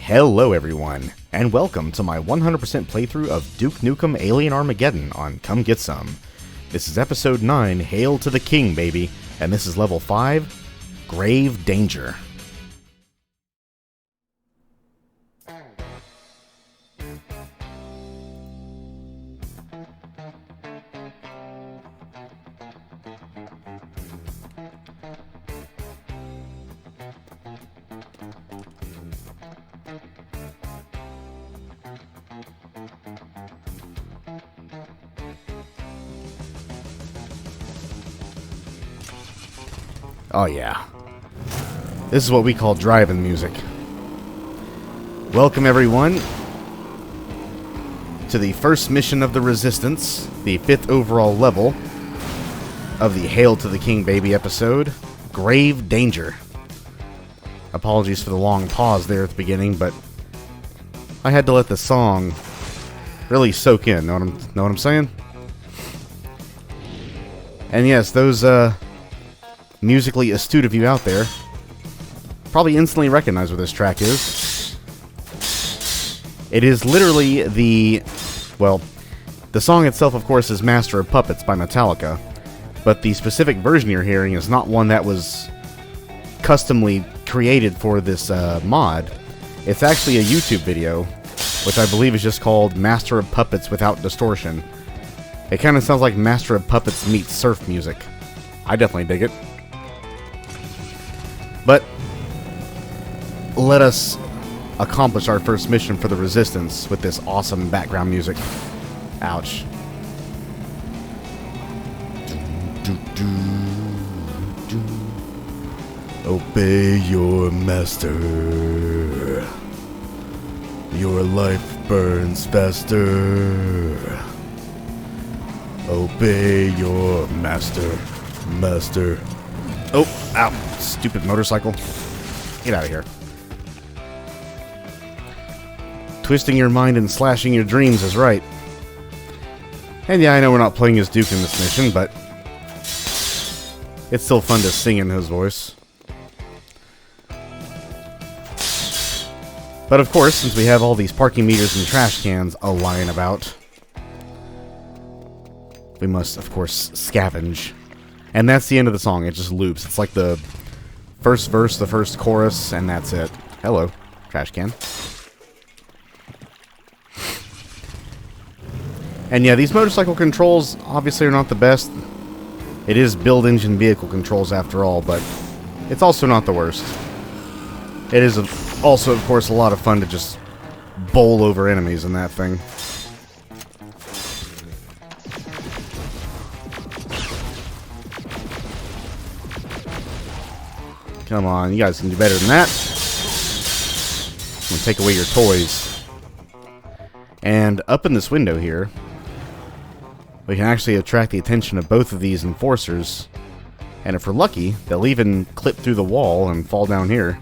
Hello everyone, and welcome to my 100% playthrough of Duke Nukem Alien Armageddon on Come Get Some. This is episode 9, Hail to the King, baby, and this is level 5, Grave Danger. Oh yeah. This is what we call driving music. Welcome everyone to the first mission of the Resistance, the 5th overall level of the Hail to the King Baby episode, Grave Danger. Apologies for the long pause there at the beginning, but I had to let the song really soak in, know what I'm saying? And yes, those musically astute of you out there probably instantly recognize what this track is. It is literally the song itself, of course, is Master of Puppets by Metallica, but the specific version you're hearing is not one that was customly created for this mod. It's actually a YouTube video, which I believe is just called Master of Puppets Without Distortion. It kind of sounds like Master of Puppets meets surf music. I definitely dig it. But let us accomplish our first mission for the Resistance with this awesome background music. Ouch. Obey your master. Your life burns faster. Obey your master. Master. Oh, ow. Stupid motorcycle. Get out of here. Twisting your mind and slashing your dreams is right. And yeah, I know we're not playing as Duke in this mission, but it's still fun to sing in his voice. But of course, since we have all these parking meters and trash cans lying about, we must, of course, scavenge. And that's the end of the song. It just loops. It's like the first verse, the first chorus, and that's it. Hello, trash can. And yeah, these motorcycle controls obviously are not the best. It is build engine vehicle controls after all, but it's also not the worst. It is also, of course, a lot of fun to just bowl over enemies in that thing. Come on, you guys can do better than that. I'm gonna take away your toys. And up in this window here, we can actually attract the attention of both of these enforcers. And if we're lucky, they'll even clip through the wall and fall down here.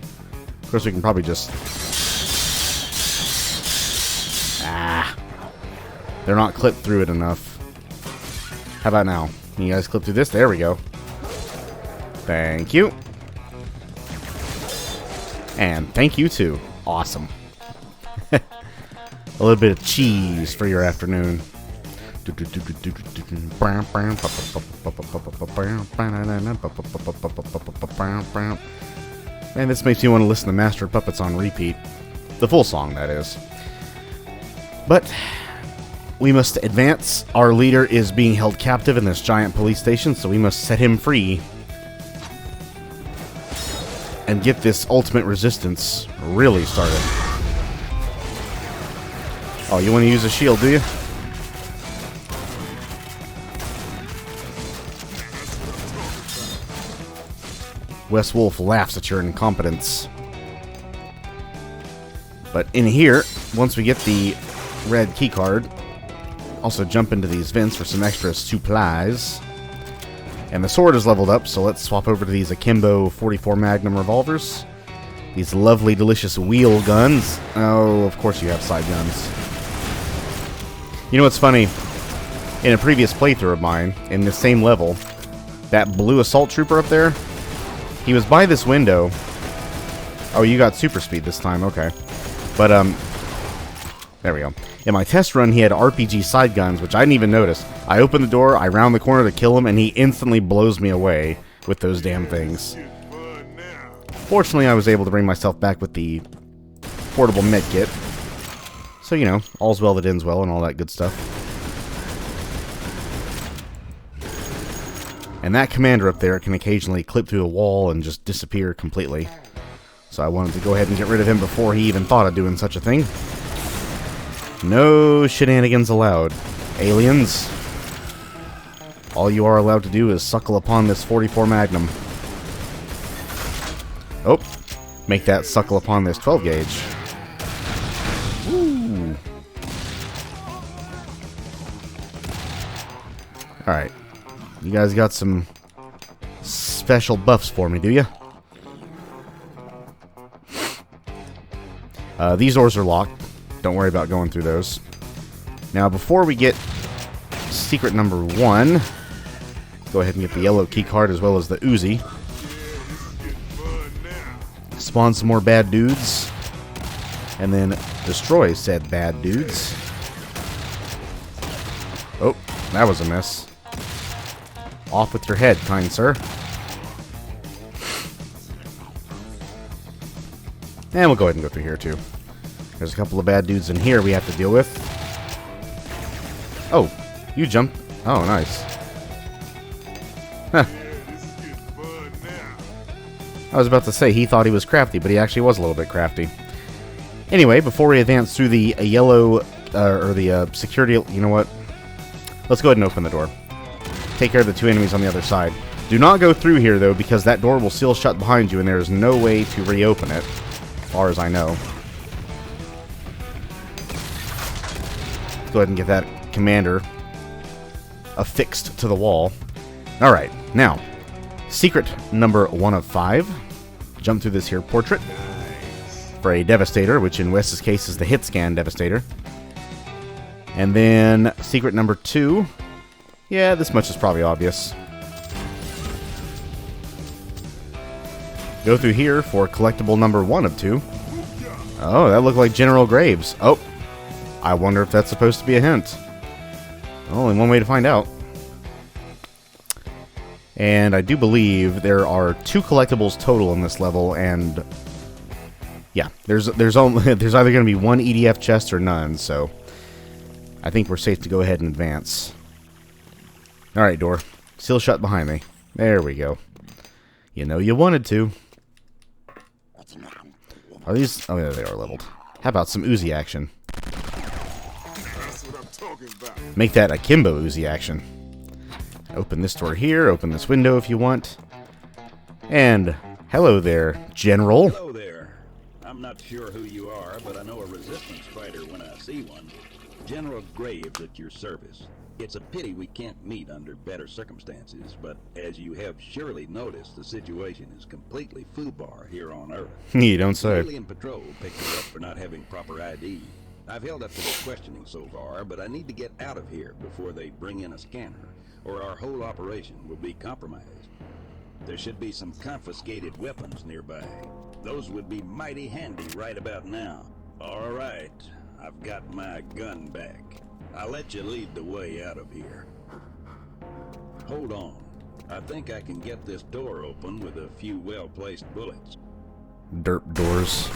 Of course, we can probably just... They're not clipped through it enough. How about now? Can you guys clip through this? There we go. Thank you. And thank you too. Awesome. A little bit of cheese for your afternoon. Man, this makes me want to listen to Master of Puppets on repeat. The full song, that is. But we must advance. Our leader is being held captive in this giant police station, so we must set him free and get this ultimate resistance really started. Oh, you want to use a shield, do you? Wes Wolf laughs at your incompetence. But in here, once we get the red keycard, also jump into these vents for some extra supplies. And the sword is leveled up, so let's swap over to these Akimbo 44 Magnum revolvers. These lovely, delicious wheel guns. Oh, of course you have side guns. You know what's funny? In a previous playthrough of mine, in the same level, that blue assault trooper up there, he was by this window. Oh, you got super speed this time, okay. But, there we go. In my test run, he had RPG side guns, which I didn't even notice. I open the door, I round the corner to kill him, and he instantly blows me away with those damn things. Fortunately, I was able to bring myself back with the portable medkit. So, you know, all's well that ends well and all that good stuff. And that commander up there can occasionally clip through a wall and just disappear completely. So I wanted to go ahead and get rid of him before he even thought of doing such a thing. No shenanigans allowed, aliens. All you are allowed to do is suckle upon this 44 Magnum. Oh, make that suckle upon this 12 gauge. Woo. Alright. You guys got some special buffs for me, do you? These doors are locked. Don't worry about going through those. Now, before we get secret number 1, go ahead and get the yellow key card as well as the Uzi. Spawn some more bad dudes. And then destroy said bad dudes. Oh, that was a miss. Off with your head, kind sir. And we'll go ahead and go through here too. There's a couple of bad dudes in here we have to deal with. Oh, you jumped. Oh, nice. Huh. I was about to say he thought he was crafty, but he actually was a little bit crafty. Anyway, before we advance through the yellow, or the security, you know what? Let's go ahead and open the door. Take care of the two enemies on the other side. Do not go through here, though, because that door will seal shut behind you, and there is no way to reopen it, as far as I know. Let's go ahead and get that commander affixed to the wall. Alright, now, secret number 1 of 5. Jump through this here portrait for a Devastator, which in Wes's case is the hit scan Devastator. And then secret number 2. Yeah, this much is probably obvious. Go through here for collectible number 1 of 2. Oh, that looked like General Graves. Oh, I wonder if that's supposed to be a hint. Only one way to find out. And I do believe there are 2 collectibles total in this level, and yeah, there's either going to be 1 EDF chest or none, so I think we're safe to go ahead and advance. Alright, door. Seal shut behind me. There we go. You know you wanted to. Are these... Oh, yeah, they are leveled. How about some Uzi action? Make that akimbo Uzi action. Open this door here. Open this window if you want. And hello there, General. Hello there. I'm not sure who you are, but I know a resistance fighter when I see one. General Graves at your service. It's a pity we can't meet under better circumstances, but as you have surely noticed, the situation is completely foobar here on Earth. You don't say. Alien Patrol picked you up for not having proper ID. I've held up to the questioning so far, but I need to get out of here before they bring in a scanner, or our whole operation will be compromised. There should be some confiscated weapons nearby. Those would be mighty handy right about now. All right, I've got my gun back. I'll let you lead the way out of here. Hold on. I think I can get this door open with a few well-placed bullets. Derp doors.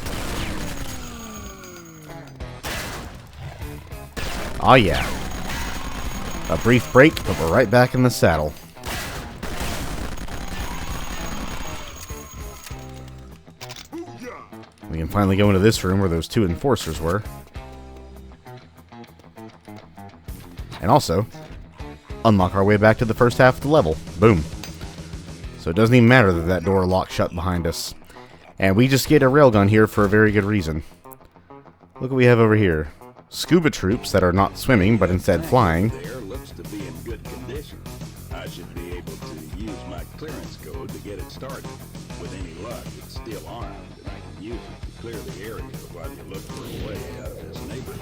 Oh yeah. A brief break, but we're right back in the saddle. We can finally go into this room where those 2 enforcers were. And also, unlock our way back to the first half of the level. Boom. So it doesn't even matter that that door locked shut behind us. And we just get a railgun here for a very good reason. Look what we have over here. Scuba troops that are not swimming, but instead flying. There looks to be in good condition. I should be able to use my clearance code to get it started. With any luck, it's still armed, and I can use it to clear the area while you look for a way out of this neighborhood.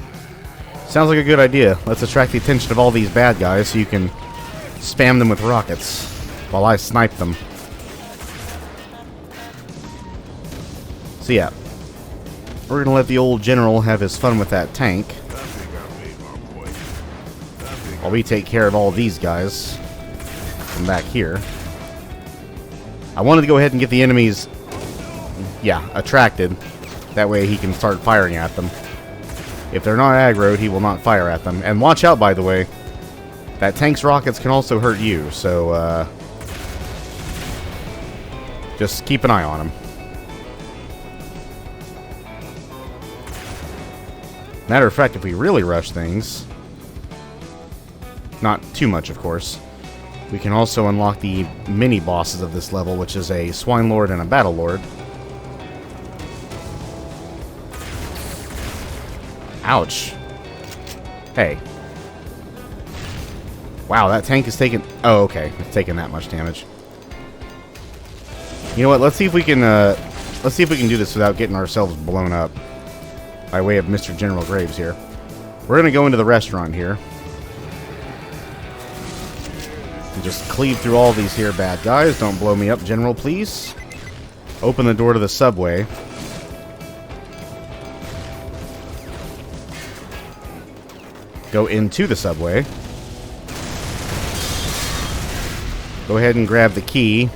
Sounds like a good idea. Let's attract the attention of all these bad guys so you can spam them with rockets while I snipe them. So yeah, we're gonna let the old general have his fun with that tank, while we take care of all these guys from back here. I wanted to go ahead and get the enemies, yeah, attracted. That way he can start firing at them. If they're not aggroed, he will not fire at them. And watch out, by the way, that tank's rockets can also hurt you, so just keep an eye on him. Matter of fact, if we really rush things, not too much, of course, we can also unlock the mini-bosses of this level, which is a Swine Lord and a Battle Lord. Ouch. Hey. Wow, that tank is taking... Oh, okay. It's taking that much damage. You know what? Let's see if we can do this without getting ourselves blown up by way of Mr. General Graves here. We're going to go into the restaurant here and just cleave through all these here bad guys. Don't blow me up, General, please. Open the door to the subway. Go into the subway. Go ahead and grab the key,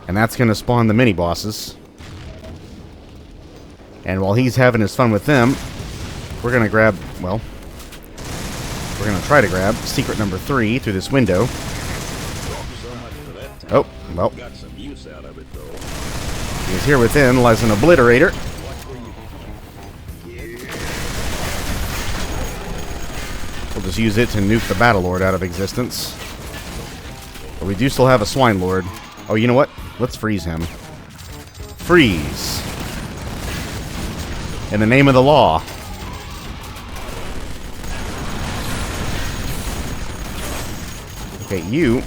and that's going to spawn the mini-bosses. And while he's having his fun with them, we're going to grab, well, we're going to try to grab secret number 3 through this window. Oh, well. Because here within lies an obliterator. We'll just use it to nuke the Battle Lord out of existence. But we do still have a Swine Lord. Oh, you know what? Let's freeze him. Freeze. In the name of the law. Okay, you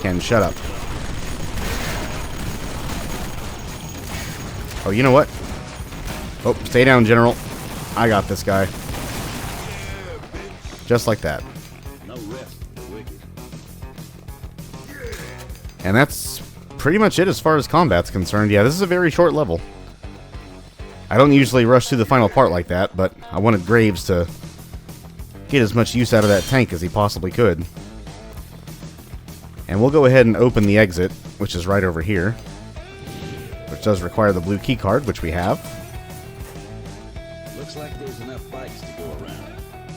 can shut up. Oh, you know what? Oh, stay down, General. I got this guy. Just like that. And that's pretty much it as far as combat's concerned. Yeah, this is a very short level. I don't usually rush through the final part like that, but I wanted Graves to get as much use out of that tank as he possibly could. And we'll go ahead and open the exit, which is right over here. Which does require the blue key card, which we have. Looks like there's enough bikes to go around.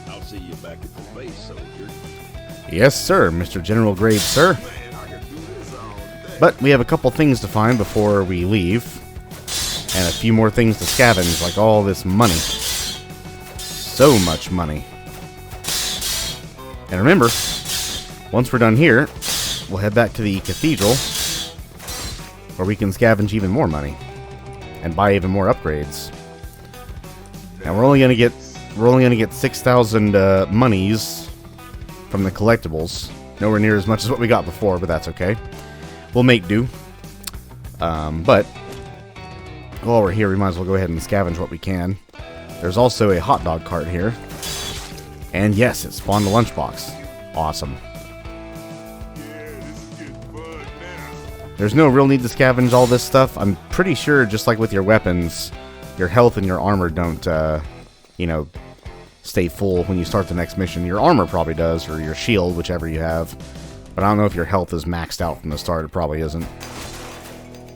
I'll see you back at the base, soldier. Yes, sir, Mr. General Graves, sir. But we have a couple things to find before we leave. And a few more things to scavenge, like all this money. So much money. And remember, once we're done here, we'll head back to the Cathedral, where we can scavenge even more money and buy even more upgrades. And we're only gonna get 6,000 monies from the collectibles. Nowhere near as much as what we got before, but that's okay. We'll make do. But while we're here, we might as well go ahead and scavenge what we can. There's also a hot dog cart here. And yes, it spawned a lunchbox. Awesome. There's no real need to scavenge all this stuff. I'm pretty sure, just like with your weapons, your health and your armor don't, you know, stay full when you start the next mission. Your armor probably does, or your shield, whichever you have. But I don't know if your health is maxed out from the start. It probably isn't.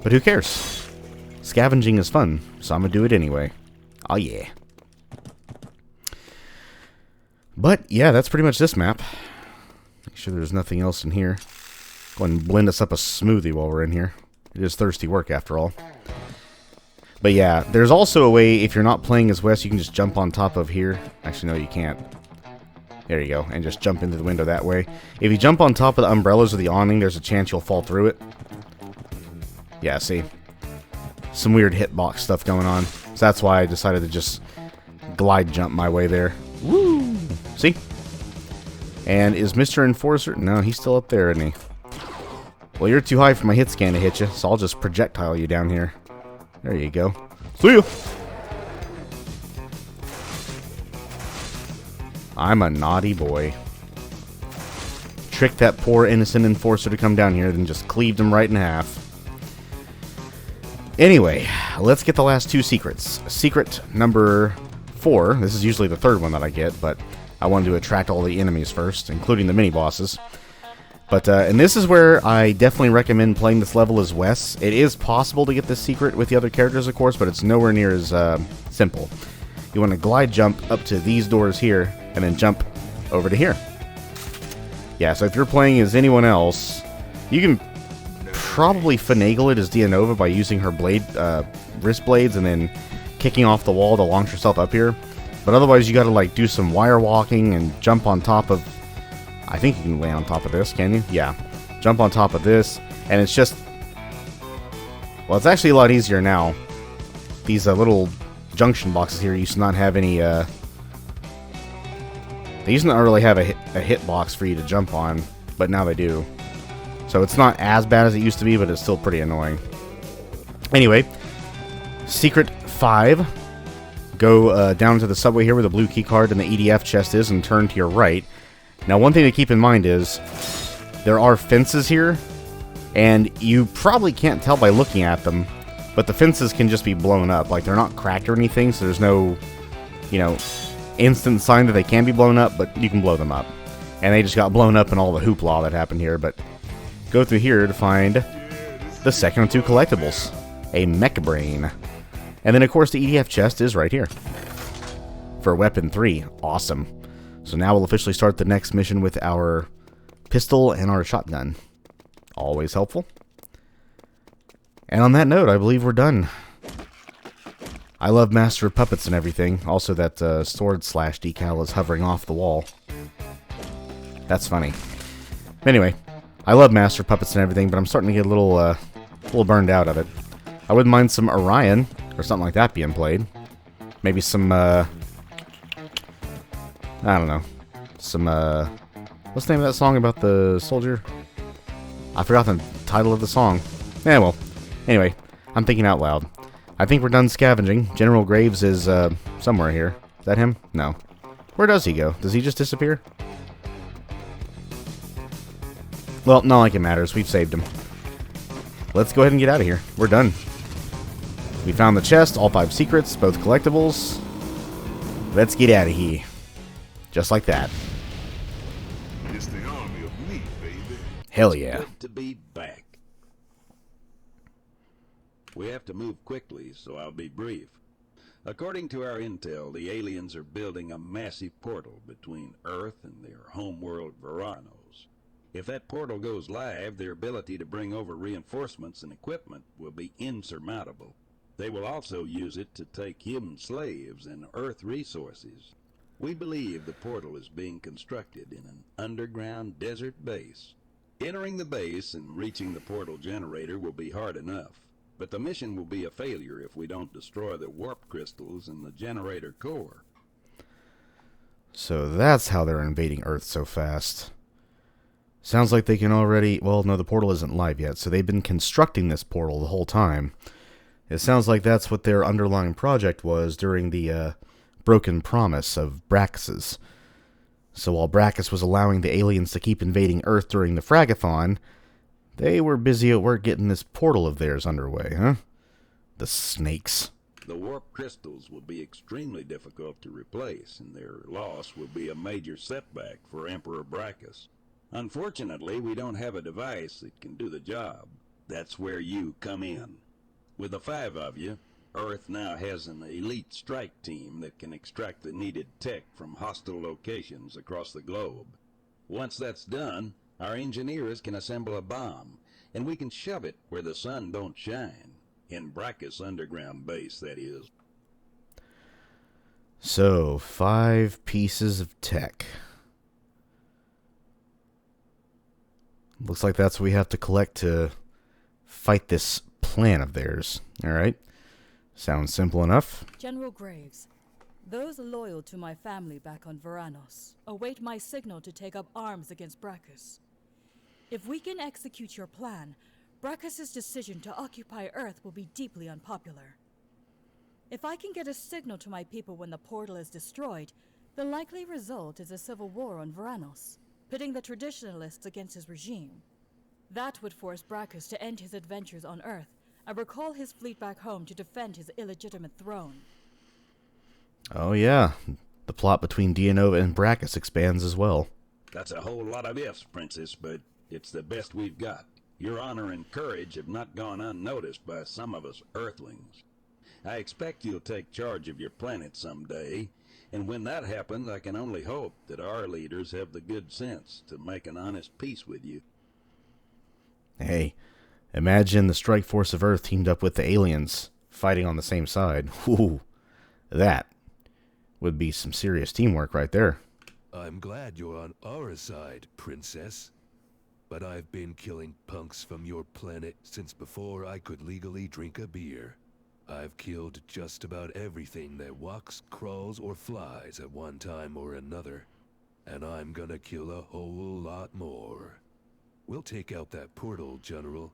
But who cares? Scavenging is fun, so I'm going to do it anyway. Oh, yeah. But, yeah, that's pretty much this map. Make sure there's nothing else in here. Go ahead and blend us up a smoothie while we're in here. It is thirsty work, after all. But, yeah, there's also a way, if you're not playing as Wes, you can just jump on top of here. Actually, no, you can't. There you go, and just jump into the window that way. If you jump on top of the umbrellas or the awning, there's a chance you'll fall through it. Yeah, see? Some weird hitbox stuff going on. So that's why I decided to just glide jump my way there. Woo! See? And is Mr. Enforcer... No, he's still up there, isn't he? Well, you're too high for my hit scan to hit you, so I'll just projectile you down here. There you go. See ya! I'm a naughty boy. Tricked that poor innocent enforcer to come down here, then just cleaved him right in half. Anyway, let's get the last two secrets. Secret number 4. This is usually the third one that I get, but I wanted to attract all the enemies first, including the mini-bosses. But, and this is where I definitely recommend playing this level as Wes. It is possible to get this secret with the other characters, of course, but it's nowhere near as simple. You want to glide jump up to these doors here, and then jump over to here. Yeah, so if you're playing as anyone else, you can probably finagle it as Dianova by using her wrist blades and then kicking off the wall to launch yourself up here. But otherwise, you gotta like do some wire walking and jump on top of... I think you can land on top of this, can you? Yeah. Jump on top of this, and it's just... Well, it's actually a lot easier now. These little junction boxes here used to not have any... They used to not really have a hitbox for you to jump on, but now they do. So it's not as bad as it used to be, but it's still pretty annoying. Anyway, Secret 5. Go down to the subway here where the blue key card and the EDF chest is, and turn to your right. Now, one thing to keep in mind is there are fences here, and you probably can't tell by looking at them, but the fences can just be blown up. Like, they're not cracked or anything, so there's no, you know, instant sign that they can be blown up, but you can blow them up. And they just got blown up in all the hoopla that happened here, but go through here to find the second of 2 collectibles, a Mechbrain. And then, of course, the EDF chest is right here for Weapon 3. Awesome. So now we'll officially start the next mission with our pistol and our shotgun. Always helpful. And on that note, I believe we're done. I love Master of Puppets and everything. Also, that sword slash decal is hovering off the wall. That's funny. Anyway, I love Master of Puppets and everything, but I'm starting to get a little burned out of it. I wouldn't mind some Orion or something like that being played. Maybe some, I don't know. Some, what's the name of that song about the soldier? I forgot the title of the song. Yeah, well, anyway, I'm thinking out loud. I think we're done scavenging. General Graves is, somewhere here. Is that him? No. Where does he go? Does he just disappear? Well, not like it matters. We've saved him. Let's go ahead and get out of here. We're done. We found the chest, all 5 secrets, both collectibles. Let's get out of here. Just like that. It's the army of me, baby. Hell yeah. Good to be back. We have to move quickly, so I'll be brief. According to our intel, the aliens are building a massive portal between Earth and their homeworld Veranos. If that portal goes live, their ability to bring over reinforcements and equipment will be insurmountable. They will also use it to take human slaves and Earth resources. We believe the portal is being constructed in an underground desert base. Entering the base and reaching the portal generator will be hard enough, but the mission will be a failure if we don't destroy the warp crystals in the generator core. So that's how they're invading Earth so fast. Sounds like they can already... Well, no, the portal isn't live yet, so they've been constructing this portal the whole time. It sounds like that's what their underlying project was during the broken promise of Brachus's. So while Brachus was allowing the aliens to keep invading Earth during the Fragathon, they were busy at work getting this portal of theirs underway, huh? The snakes. The warp crystals will be extremely difficult to replace, and their loss will be a major setback for Emperor Brachus. Unfortunately, we don't have a device that can do the job. That's where you come in. With the 5 of you, Earth now has an elite strike team that can extract the needed tech from hostile locations across the globe. Once that's done, our engineers can assemble a bomb, and we can shove it where the sun don't shine. In Brachus underground base, that is. So, 5 pieces of tech. Looks like that's what we have to collect to fight this plan of theirs. Alright. Sounds simple enough. General Graves, those loyal to my family back on Veranos await my signal to take up arms against Brachus. If we can execute your plan, Brachus's decision to occupy Earth will be deeply unpopular. If I can get a signal to my people when the portal is destroyed, the likely result is a civil war on Veranos, pitting the traditionalists against his regime. That would force Brachus to end his adventures on Earth I recall his fleet back home to defend his illegitimate throne. Oh yeah, the plot between Dianova and Brachus expands as well. That's a whole lot of ifs, Princess, but it's the best we've got. Your honor and courage have not gone unnoticed by some of us Earthlings. I expect you'll take charge of your planet someday, and when that happens, I can only hope that our leaders have the good sense to make an honest peace with you. Hey, imagine the strike force of Earth teamed up with the aliens, fighting on the same side. Ooh, that would be some serious teamwork right there. I'm glad you're on our side, Princess. But I've been killing punks from your planet since before I could legally drink a beer. I've killed just about everything that walks, crawls, or flies at one time or another. And I'm gonna kill a whole lot more. We'll take out that portal, General.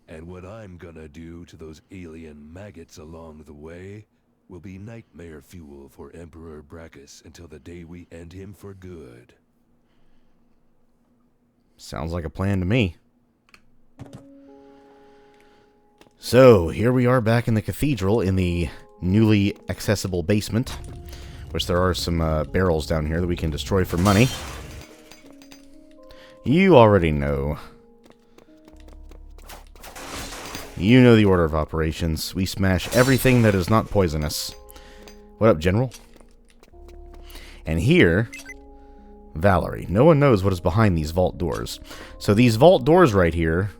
And what I'm gonna do to those alien maggots along the way will be nightmare fuel for Emperor Brachus until the day we end him for good. Sounds like a plan to me. So, here we are back in the Cathedral in the newly accessible basement, which there are some barrels down here that we can destroy for money. You already know. You know the order of operations. We smash everything that is not poisonous. What up, General? And here, Valerie. No one knows what is behind these vault doors. So these vault doors right here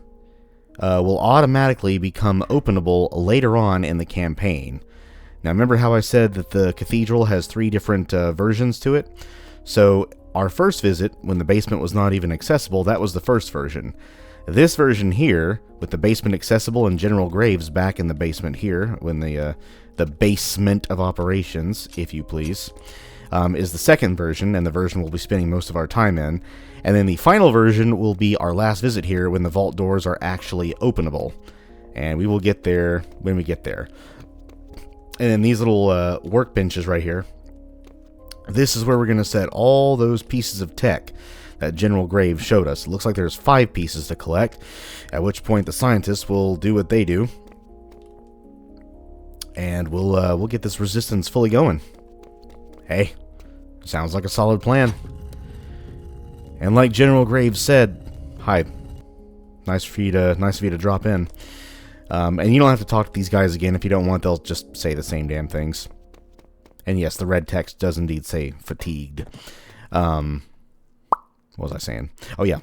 will automatically become openable later on in the campaign. Now remember how I said that the Cathedral has 3 different versions to it? So our first visit, when the basement was not even accessible, that was the first version. This version here, with the basement accessible and General Graves back in the basement here, when the basement of operations, if you please, is the second version, and the version we'll be spending most of our time in. And then the final version will be our last visit here, when the vault doors are actually openable. And we will get there when we get there. And then these little workbenches right here, this is where we're going to set all those pieces of tech that General Graves showed us. It looks like there's 5 pieces to collect, at which point the scientists will do what they do. And we'll get this resistance fully going. Hey, sounds like a solid plan. And like General Graves said, hi, nice of you to drop in. And you don't have to talk to these guys again if you don't want. They'll just say the same damn things. And yes, the red text does indeed say fatigued. What was I saying? Oh yeah,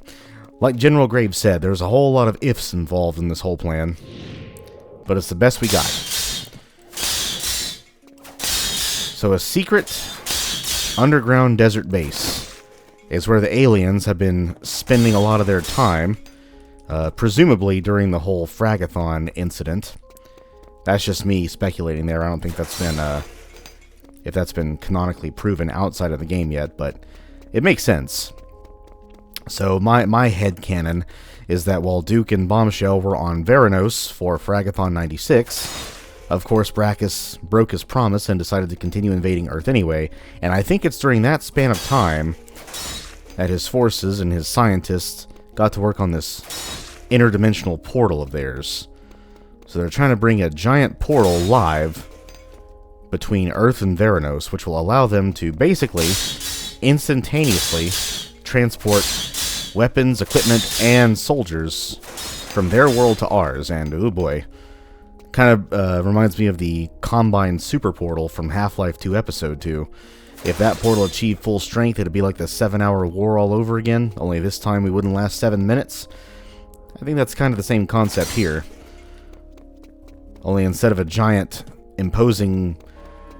like General Graves said, there's a whole lot of ifs involved in this whole plan, but it's the best we got. So a secret underground desert base is where the aliens have been spending a lot of their time, presumably during the whole Fragathon incident. That's just me speculating there. I don't think that's been, if that's been canonically proven outside of the game yet, but it makes sense. So my headcanon is that while Duke and Bombshell were on Veranos for Fragathon 96, of course, Brachus broke his promise and decided to continue invading Earth anyway, and I think it's during that span of time that his forces and his scientists got to work on this interdimensional portal of theirs. So they're trying to bring a giant portal live between Earth and Veranos, which will allow them to basically instantaneously transport weapons, equipment, and soldiers from their world to ours, and oh boy. Kind of reminds me of the Combine Super Portal from Half-Life 2 Episode 2. If that portal achieved full strength, it'd be like the 7-hour war all over again, only this time we wouldn't last 7 minutes. I think that's kind of the same concept here. Only instead of a giant, imposing,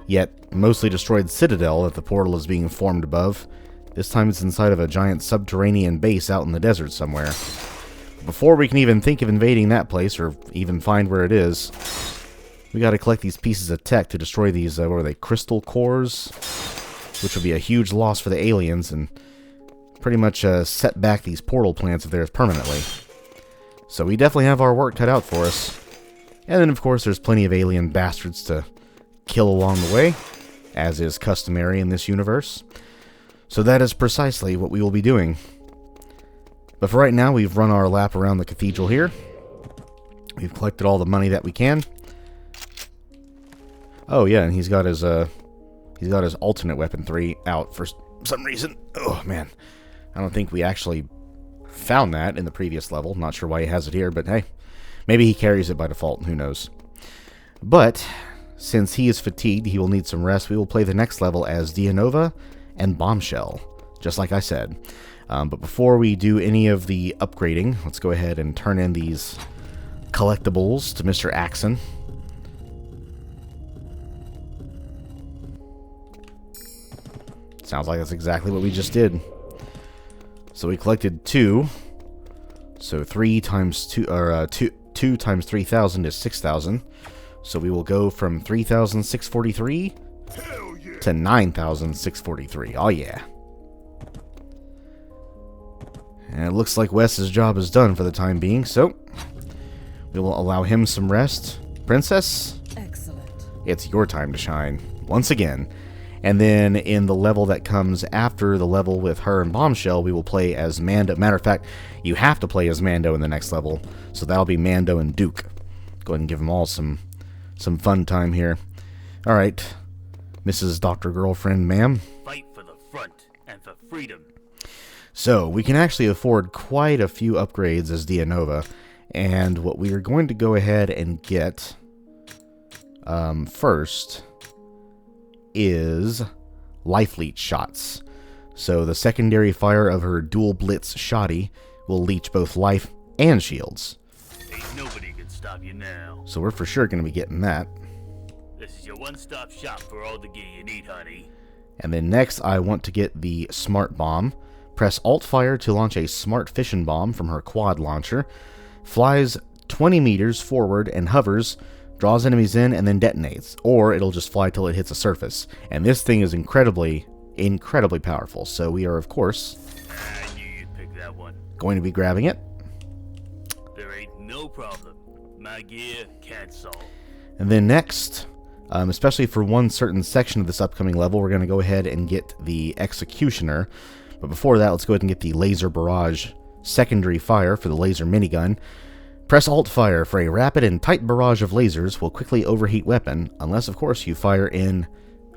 yet mostly destroyed citadel that the portal is being formed above, this time it's inside of a giant subterranean base out in the desert somewhere. Before we can even think of invading that place, or even find where it is, we gotta collect these pieces of tech to destroy these, what are they, crystal cores? Which would be a huge loss for the aliens, and pretty much set back these portal plants of theirs permanently. So we definitely have our work cut out for us. And then, of course, there's plenty of alien bastards to kill along the way, as is customary in this universe. So that is precisely what we will be doing. But for right now, we've run our lap around the cathedral here. We We've collected all the money that we can. Oh yeah, and he's got his alternate weapon 3 out for some reason. Oh man, I don't think we actually found that in the previous level. Not sure why he has it here, but hey, maybe he carries it by default. Who knows? But since he is fatigued, he will need some rest. We will play the next level as Dianova and Bombshell, just like I said. But before we do any of the upgrading, let's go ahead and turn in these collectibles to Mr. Axon. Sounds like that's exactly what we just did. So we collected 2. So 3 times 2, or 2 times 3,000 is 6,000. So we will go from 3,643 to 9,643. Oh yeah. And it looks like Wes's job is done for the time being, so we will allow him some rest. Princess, Excellent. it's your time to shine once again. And then in the level that comes after the level with her and Bombshell, we will play as Mando. Matter of fact, you have to play as Mando in the next level, so that'll be Mando and Duke. Go ahead and give them all some fun time here. All right, Mrs. Dr. Girlfriend, ma'am. Fight for the front and for freedom. So we can actually afford quite a few upgrades as Dianova, and what we are going to go ahead and get first is life leech shots. So the secondary fire of her dual blitz shotty will leech both life and shields. Ain't nobody can stop you now. So we're for sure going to be getting that. This is your one-stop shop for all the gear you need, honey. And then next I want to get the smart bomb. Press alt fire to launch a smart fission bomb from her quad launcher. Flies 20 meters forward and hovers, draws enemies in, and then detonates. Or it'll just fly till it hits a surface. And this thing is incredibly powerful. So we are, of course, I knew you'd pick that one. going to be grabbing it. There ain't no problem. My gear can't solve. And then next, especially for one certain section of this upcoming level, we're going to go ahead and get the Executioner. But before that, let's go ahead and get the Laser Barrage secondary fire for the laser minigun. Press alt fire for a rapid and tight barrage of lasers will quickly overheat weapon, unless of course you fire in,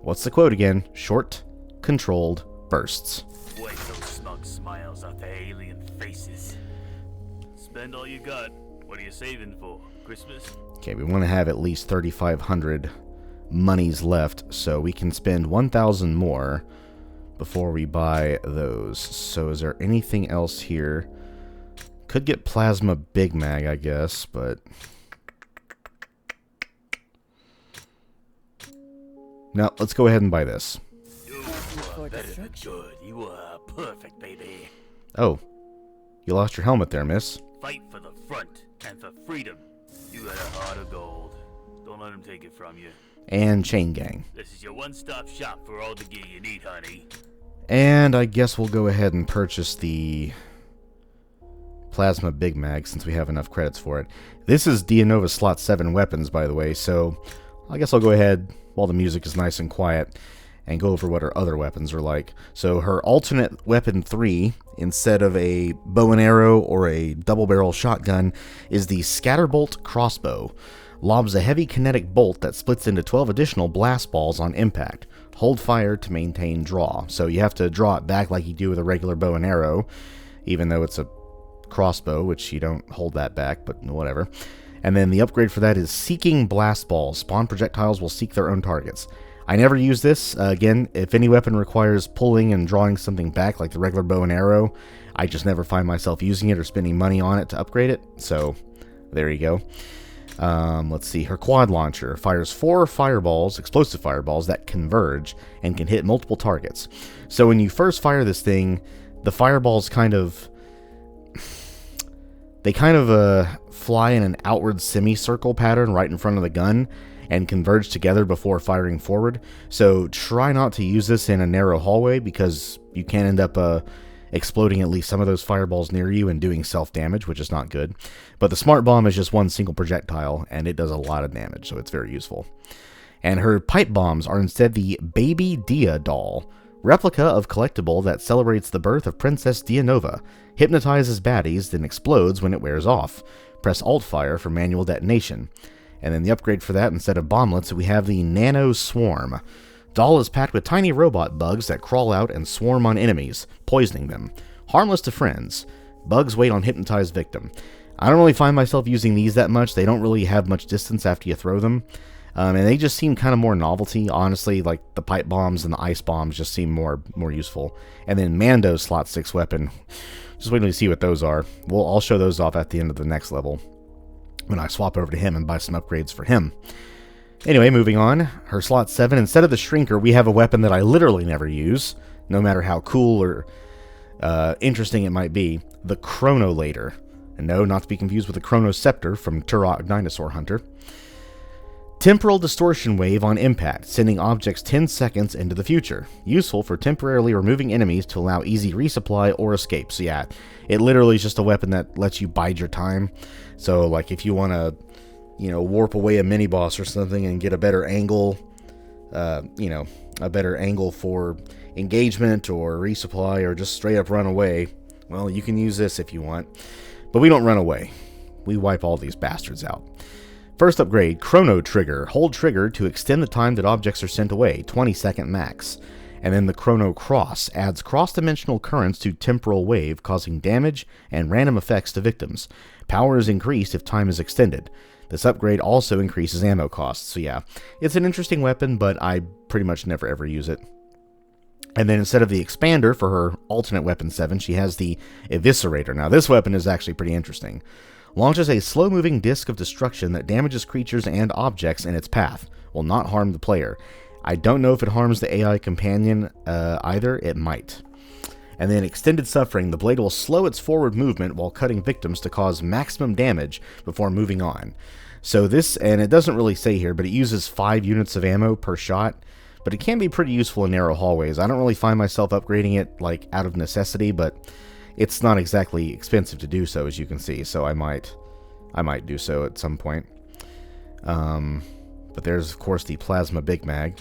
what's the quote again? Short, controlled bursts. Wipe those smug smiles off the alien faces. Spend all you got. What are you saving for? Christmas? Okay, we want to have at least 3,500 monies left, so we can spend 1,000 more before we buy those. So is there anything else here? Could get Plasma Big Mag, I guess, but no, let's go ahead and buy this. You are better than good. You are perfect, baby. Oh, you lost your helmet there, miss. Fight for the front and for freedom. You got a heart of gold. Don't let him take it from you. And Chain Gang. This is your one-stop shop for all the gear you need, honey. And I guess we'll go ahead and purchase the Plasma Big Mag since we have enough credits for it. This is Dianova Slot 7 weapons, by the way, so I guess I'll go ahead, while the music is nice and quiet, and go over what her other weapons are like. So her alternate weapon 3, instead of a bow and arrow or a double-barrel shotgun, is the Scatterbolt Crossbow. Lobs a heavy kinetic bolt that splits into 12 additional blast balls on impact. Hold fire to maintain draw. So you have to draw it back like you do with a regular bow and arrow, even though it's a crossbow, which you don't hold that back, but whatever. And then the upgrade for that is Seeking Blast Balls. Spawn projectiles will seek their own targets. I never use this. Again, if any weapon requires pulling and drawing something back, like the regular bow and arrow, I just never find myself using it or spending money on it to upgrade it. So, there you go. Let's see. Her quad launcher fires 4 fireballs, explosive fireballs, that converge and can hit multiple targets. So when you first fire this thing, the fireballs kind of fly in an outward semicircle pattern right in front of the gun and converge together before firing forward. So try not to use this in a narrow hallway because you can end up exploding at least some of those fireballs near you and doing self-damage, which is not good. But the smart bomb is just one single projectile, and it does a lot of damage, so it's very useful. And her pipe bombs are instead the Baby Dia doll, replica of Collectible that celebrates the birth of Princess Dianova, hypnotizes baddies, then explodes when it wears off. Press Alt-Fire for manual detonation. And then the upgrade for that, instead of bomblets, we have the Nano Swarm. Doll is packed with tiny robot bugs that crawl out and swarm on enemies, poisoning them. Harmless to friends. Bugs wait on hypnotized victim. I don't really find myself using these that much. They don't really have much distance after you throw them. And they just seem kind of more novelty, honestly. Like the pipe bombs and the ice bombs just seem more useful. And then Mando's slot 6 weapon. Just waiting to see what those are. I'll show those off at the end of the next level, when I swap over to him and buy some upgrades for him. Anyway, moving on. Her slot 7, instead of the Shrinker, we have a weapon that I literally never use, no matter how cool or interesting it might be. The Chronolator. And no, not to be confused with the Chronoscepter from Turok Dinosaur Hunter. Temporal distortion wave on impact, sending objects 10 seconds into the future. Useful for temporarily removing enemies to allow easy resupply or escape. So yeah, it literally is just a weapon that lets you bide your time. So like if you want to, warp away a mini-boss or something and get a better angle, a better angle for engagement or resupply or just straight up run away, well, you can use this if you want. But we don't run away. We wipe all these bastards out. First upgrade, Chrono Trigger. Hold trigger to extend the time that objects are sent away, 20-second max. And then the Chrono Cross adds cross-dimensional currents to temporal wave, causing damage and random effects to victims. Power is increased if time is extended. This upgrade also increases ammo costs. So yeah, it's an interesting weapon, but I pretty much never ever use it. And then instead of the Expander for her alternate weapon 7, she has the Eviscerator. Now this weapon is actually pretty interesting. Launches a slow-moving disc of destruction that damages creatures and objects in its path. Will not harm the player. I don't know if it harms the AI companion either. It might. And then Extended Suffering. The blade will slow its forward movement while cutting victims to cause maximum damage before moving on. So this, and it doesn't really say here, but it uses 5 units of ammo per shot. But it can be pretty useful in narrow hallways. I don't really find myself upgrading it like out of necessity, but it's not exactly expensive to do so, as you can see, so I might do so at some point. But there's, of course, the Plasma Big Mag.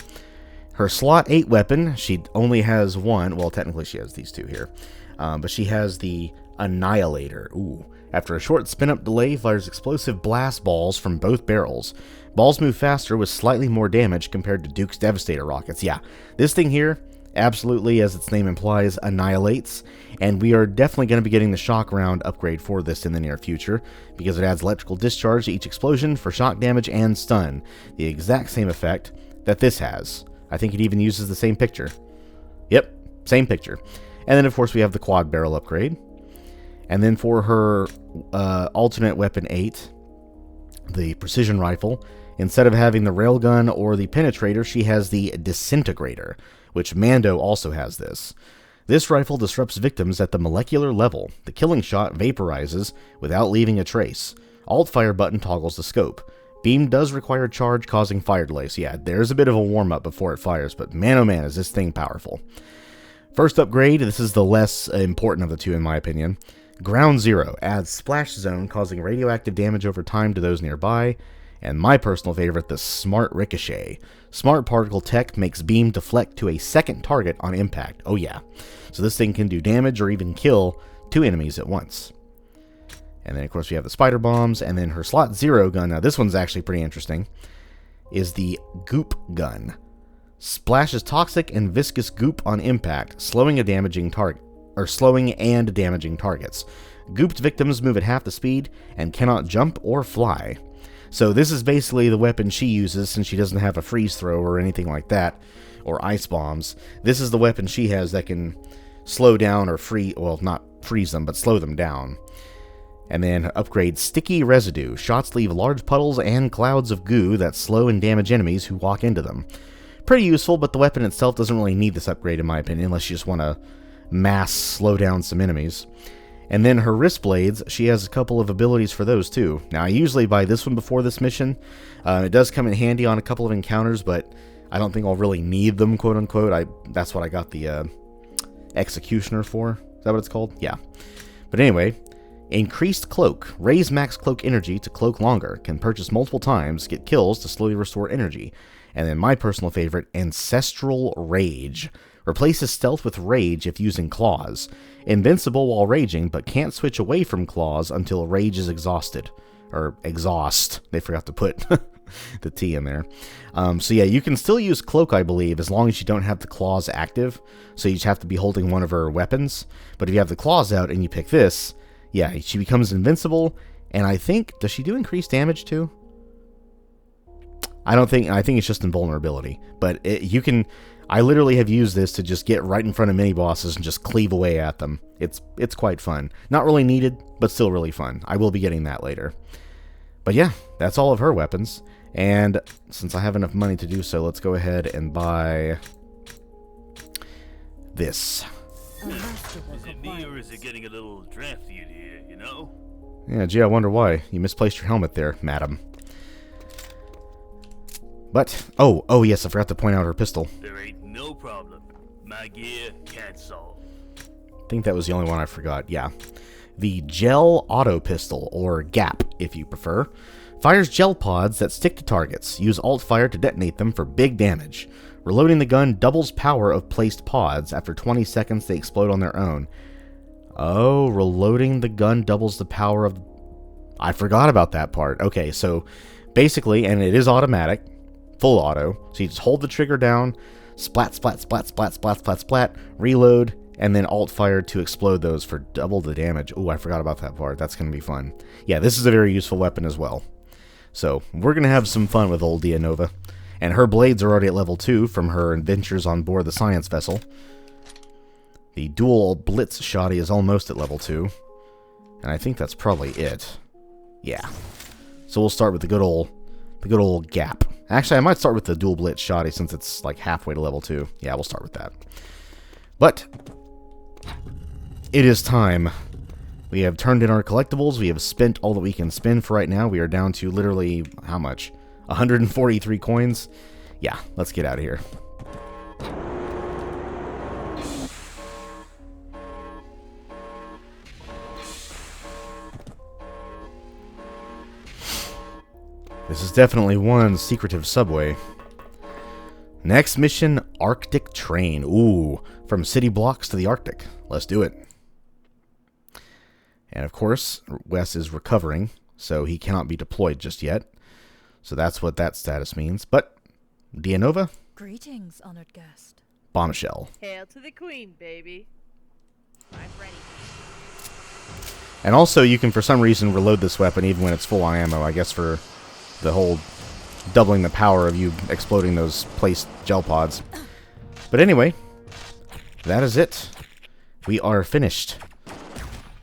Her slot 8 weapon, she only has one. Well, technically she has these 2 here. But she has the Annihilator. Ooh. After a short spin-up delay, fires explosive blast balls from both barrels. Balls move faster with slightly more damage compared to Duke's Devastator rockets. Yeah, this thing here absolutely, as its name implies, annihilates, and we are definitely going to be getting the shock round upgrade for this in the near future, because it adds electrical discharge to each explosion for shock damage and stun, the exact same effect that this has. I think it even uses the same picture. Yep, same picture. And then of course we have the quad barrel upgrade. And then for her alternate weapon 8, the precision rifle, instead of having the railgun or the penetrator, she has the disintegrator, which Mando also has this. This rifle disrupts victims at the molecular level. The killing shot vaporizes without leaving a trace. Alt-fire button toggles the scope. Beam does require charge, causing fire delay. So yeah, there's a bit of a warm-up before it fires, but man oh man is this thing powerful. First upgrade, this is the less important of the 2 in my opinion. Ground Zero adds Splash Zone, causing radioactive damage over time to those nearby. And my personal favorite, the Smart Ricochet. Smart Particle Tech makes beam deflect to a second target on impact. Oh yeah. So this thing can do damage or even kill 2 enemies at once. And then of course we have the Spider Bombs, and then her slot 0 gun. Now this one's actually pretty interesting. Is the Goop Gun. Splashes toxic and viscous goop on impact, slowing and damaging targets. Gooped victims move at half the speed and cannot jump or fly. So this is basically the weapon she uses since she doesn't have a freeze throw or anything like that, or ice bombs. This is the weapon she has that can slow down or not freeze them, but slow them down. And then upgrade Sticky Residue. Shots leave large puddles and clouds of goo that slow and damage enemies who walk into them. Pretty useful, but the weapon itself doesn't really need this upgrade in my opinion, unless you just want to mass slow down some enemies. And then her wrist blades, she has a couple of abilities for those too. Now I usually buy this one before this mission. It does come in handy on a couple of encounters, but I don't think I'll really need them, quote unquote. That's what I got the Executioner for. Is that what it's called? Yeah. But anyway, Increased Cloak. Raise max cloak energy to cloak longer. Can purchase multiple times, get kills to slowly restore energy. And then my personal favorite, Ancestral Rage. Replaces stealth with rage if using claws. Invincible while raging, but can't switch away from claws until rage is exhausted. Or exhaust. They forgot to put the T in there. So yeah, you can still use Cloak, I believe, as long as you don't have the claws active. So you just have to be holding one of her weapons. But if you have the claws out and you pick this, yeah, she becomes invincible. And I think, does she do increased damage too? I think it's just invulnerability. But you can, I literally have used this to just get right in front of mini bosses and just cleave away at them. It's quite fun. Not really needed, but still really fun. I will be getting that later. But yeah, that's all of her weapons. And since I have enough money to do so, let's go ahead and buy this. Is it me or is it getting a little drafty in here, you know? Yeah, gee, I wonder why. You misplaced your helmet there, madam. But, oh yes, I forgot to point out her pistol. There ain't no problem. My gear can't solve. I think that was the only one I forgot, yeah. The Gel Auto Pistol, or GAP, if you prefer, fires gel pods that stick to targets. Use alt fire to detonate them for big damage. Reloading the gun doubles power of placed pods. After 20 seconds, they explode on their own. Oh, reloading the gun doubles the power of... I forgot about that part. Okay, so basically, and it is automatic, full auto, so you just hold the trigger down, splat, splat, splat, splat, splat, splat, splat, reload, and then alt fire to explode those for double the damage. Ooh, I forgot about that part. That's going to be fun. Yeah, this is a very useful weapon as well. So, we're going to have some fun with old Dianova. And her blades are already at level 2 from her adventures on board the science vessel. The dual blitz shoddy is almost at level 2. And I think that's probably it. Yeah. So we'll start with the good old gap. Actually, I might start with the dual blitz shoddy since it's like halfway to level 2. Yeah, we'll start with that. But it is time. We have turned in our collectibles. We have spent all that we can spend for right now. We are down to literally, how much? 143 coins? Yeah, let's get out of here. This is definitely one secretive subway. Next mission, Arctic Train. Ooh, from city blocks to the Arctic. Let's do it. And of course, Wes is recovering, so he cannot be deployed just yet. So that's what that status means. But, Dianova? Greetings, honored guest. Bombshell. Hail to the queen, baby. I'm ready. And also, you can for some reason reload this weapon even when it's full on ammo, I guess for the whole doubling the power of you exploding those placed gel pods. But anyway, that is it. We are finished.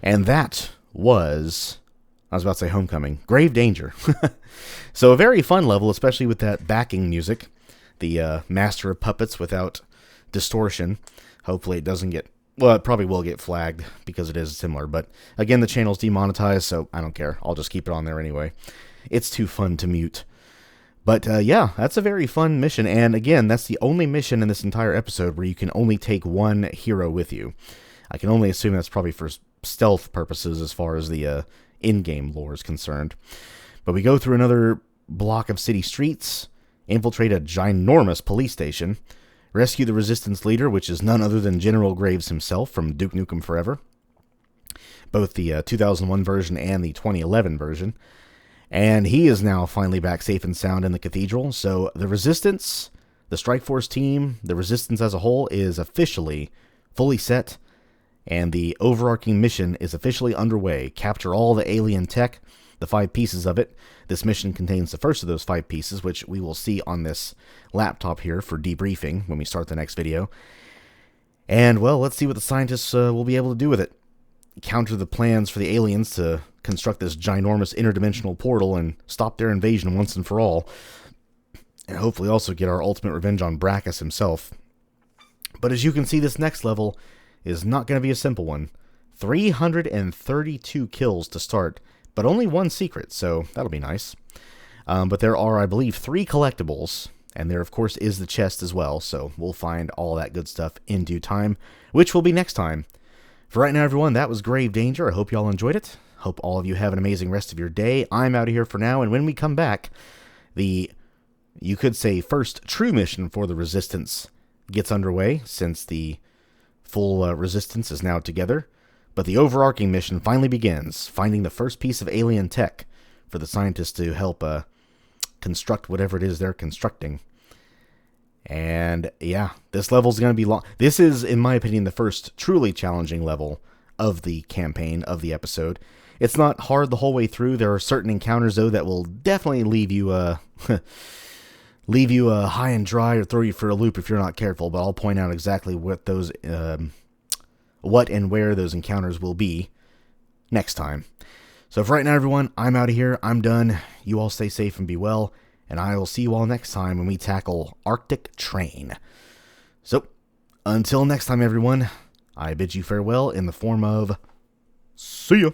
And that was... I was about to say Homecoming. Grave Danger. So a very fun level, especially with that backing music. The Master of Puppets without distortion. Hopefully it doesn't get... Well, it probably will get flagged because it is similar. But again, the channel's demonetized, so I don't care. I'll just keep it on there anyway. It's too fun to mute. But yeah, that's a very fun mission. And again, that's the only mission in this entire episode where you can only take one hero with you. I can only assume that's probably for stealth purposes as far as the in-game lore is concerned. But we go through another block of city streets, infiltrate a ginormous police station, rescue the resistance leader, which is none other than General Graves himself from Duke Nukem Forever. Both the 2001 version and the 2011 version. And he is now finally back safe and sound in the Cathedral. So the Resistance, the Strike Force team, the Resistance as a whole is officially fully set. And the overarching mission is officially underway. Capture all the alien tech, the 5 pieces of it. This mission contains the first of those 5 pieces, which we will see on this laptop here for debriefing when we start the next video. And, well, let's see what the scientists will be able to do with it. Counter the plans for the aliens to construct this ginormous interdimensional portal and stop their invasion once and for all. And hopefully also get our ultimate revenge on Brackus himself. But as you can see, this next level is not going to be a simple one. 332 kills to start, but only 1 secret, so that'll be nice. But there are, I believe, 3 collectibles, and there, of course, is the chest as well, so we'll find all that good stuff in due time, which will be next time. For right now, everyone, that was Grave Danger. I hope you all enjoyed it. Hope all of you have an amazing rest of your day. I'm out of here for now, and when we come back, the, you could say, first true mission for the Resistance gets underway, since the full Resistance is now together. But the overarching mission finally begins, finding the first piece of alien tech for the scientists to help construct whatever it is they're constructing. And yeah, this level's going to be long. This is, in my opinion, the first truly challenging level of the campaign, of the episode. It's not hard the whole way through. There are certain encounters, though, that will definitely leave you high and dry or throw you for a loop if you're not careful. But I'll point out exactly what those, what and where those encounters will be next time. So for right now, everyone, I'm out of here. I'm done. You all stay safe and be well. And I will see you all next time when we tackle Arctic Train. So, until next time, everyone, I bid you farewell in the form of see ya.